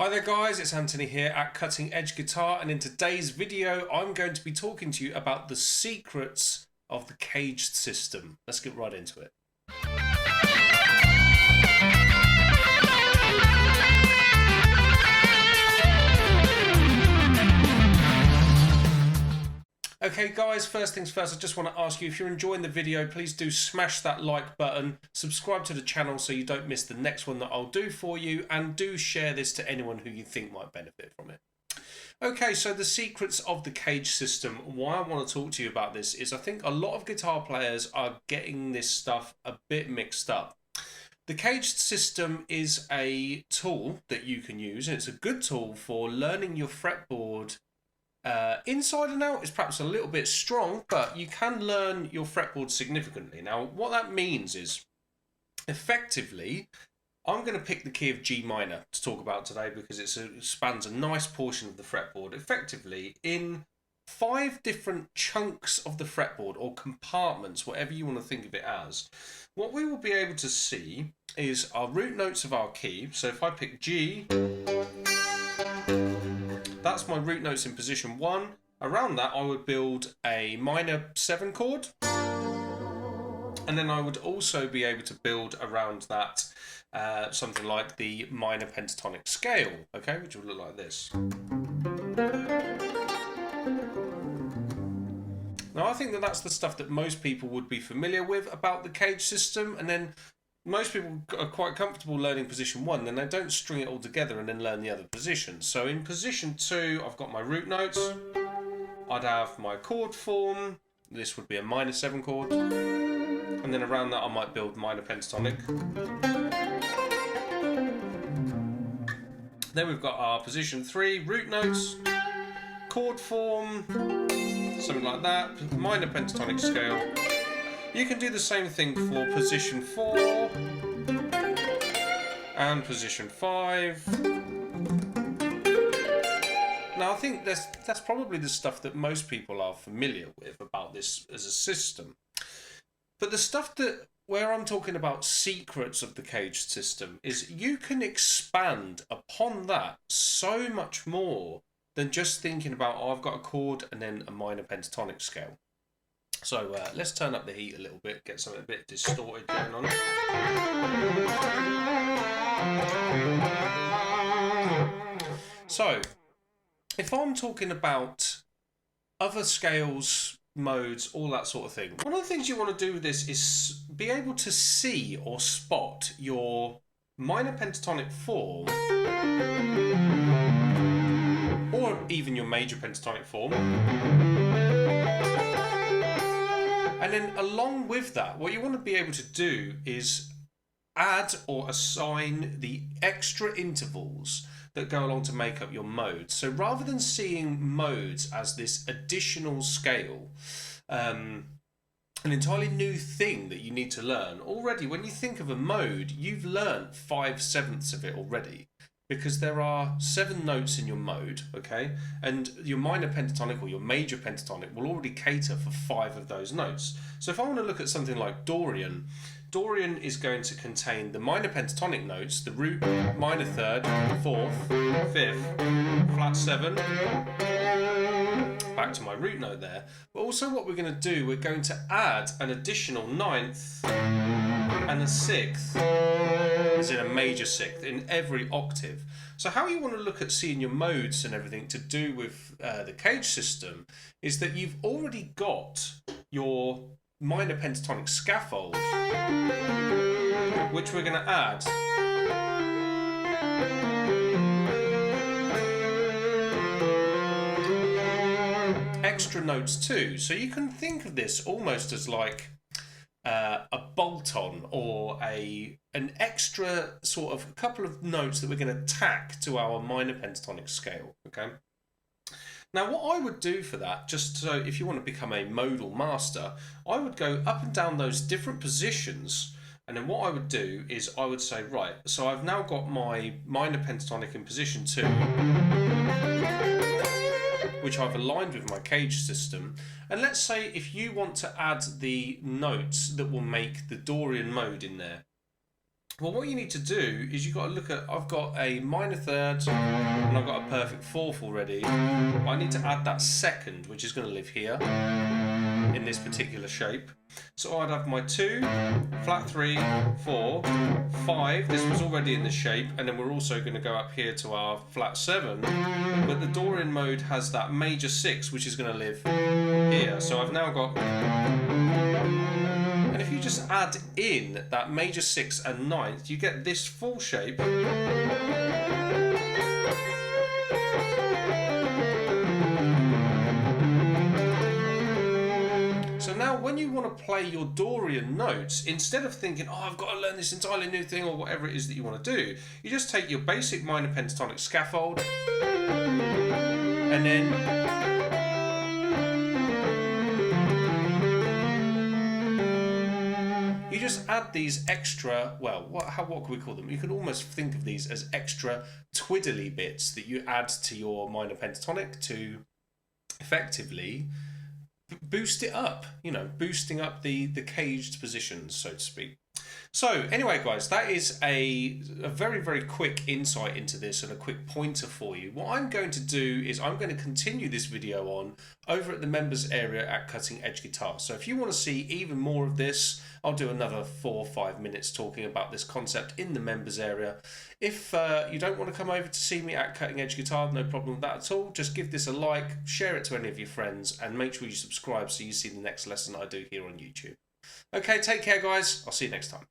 Hi there guys, it's Anthony here at Cutting Edge Guitar, and in today's video I'm going to be talking to you about the secrets of the CAGED system. Let's get right into it. Okay guys, first things first, I just want to ask you, if you're enjoying the video, please do smash that like button, subscribe to the channel so you don't miss the next one that I'll do for you, and do share this to anyone who you think might benefit from it. Okay, so the secrets of the CAGED system. Why I want to talk to you about this is I think a lot of guitar players are getting this stuff a bit mixed up. The CAGED system is a tool that you can use, and it's a good tool for learning your fretboard inside and out. Is perhaps a little bit strong, but you can learn your fretboard significantly. Now, what that means is, effectively, I'm going to pick the key of G minor to talk about today because it spans a nice portion of the fretboard. Effectively, in 5 different chunks of the fretboard, or compartments, whatever you want to think of it as, what we will be able to see is our root notes of our key. So if I pick G, that's my root notes in position 1. Around that I would build a minor 7 chord, and then I would also be able to build around that something like the minor pentatonic scale, okay, which would look like this. Now I think that that's the stuff that most people would be familiar with about the CAGED system, and then most people are quite comfortable learning position 1, then they don't string it all together and then learn the other positions. So in position 2, I've got my root notes, I'd have my chord form, this would be a minor 7 chord, and then around that I might build minor pentatonic. Then we've got our position 3, root notes, chord form, something like that, minor pentatonic scale. You can do the same thing for position 4 and position 5. Now I think that's probably the stuff that most people are familiar with about this as a system. But the stuff where I'm talking about secrets of the CAGED system is you can expand upon that so much more than just thinking about, oh, I've got a chord and then a minor pentatonic scale. So let's turn up the heat a little bit, get something a bit distorted going on. So, if I'm talking about other scales, modes, all that sort of thing, one of the things you want to do with this is be able to see or spot your minor pentatonic form, or even your major pentatonic form. And then along with that, what you want to be able to do is add or assign the extra intervals that go along to make up your modes. So rather than seeing modes as this additional scale, an entirely new thing that you need to learn, already when you think of a mode, you've learned 5/7 of it already. Because there are 7 notes in your mode, okay? And your minor pentatonic or your major pentatonic will already cater for 5 of those notes. So if I want to look at something like Dorian, Dorian is going to contain the minor pentatonic notes, the root, minor 3rd, 4th, 5th, flat 7, back to my root note there. But also what we're going to do, we're going to add an additional 9th and a 6th, as in a major 6th, in every octave. So how you want to look at seeing your modes and everything to do with the CAGED system is that you've already got your minor pentatonic scaffold, which we're going to add extra notes too. So you can think of this almost as like a bolt-on or an extra sort of couple of notes that we're going to tack to our minor pentatonic scale, okay? Now what I would do for that, just so if you want to become a modal master, I would go up and down those different positions, and then what I would do is I would say, right, so I've now got my minor pentatonic in position 2, which I've aligned with my CAGED system. And let's say if you want to add the notes that will make the Dorian mode in there. Well, what you need to do is you've got to look at, I've got a minor third and I've got a perfect fourth already. I need to add that second, which is going to live here in this particular shape. So I'd have my 2, flat 3, 4, 5. This was already in the shape, and then we're also going to go up here to our flat 7. But the Dorian mode has that major 6, which is going to live here. So I've now got... And if you just add in that major 6 and 9th, you get this full shape. So now when you want to play your Dorian notes, instead of thinking, oh, I've got to learn this entirely new thing or whatever it is that you want to do, you just take your basic minor pentatonic scaffold and then you just add these extra, well, what can we call them? You can almost think of these as extra twiddly bits that you add to your minor pentatonic to effectively boost it up, you know, boosting up the caged positions, so to speak. So anyway, guys, that is a very, very quick insight into this and a quick pointer for you. What I'm going to do is I'm going to continue this video on over at the members area at Cutting Edge Guitar. So if you want to see even more of this, I'll do another 4 or 5 minutes talking about this concept in the members area. If you don't want to come over to see me at Cutting Edge Guitar, no problem with that at all. Just give this a like, share it to any of your friends, and make sure you subscribe so you see the next lesson I do here on YouTube. Okay, take care, guys. I'll see you next time.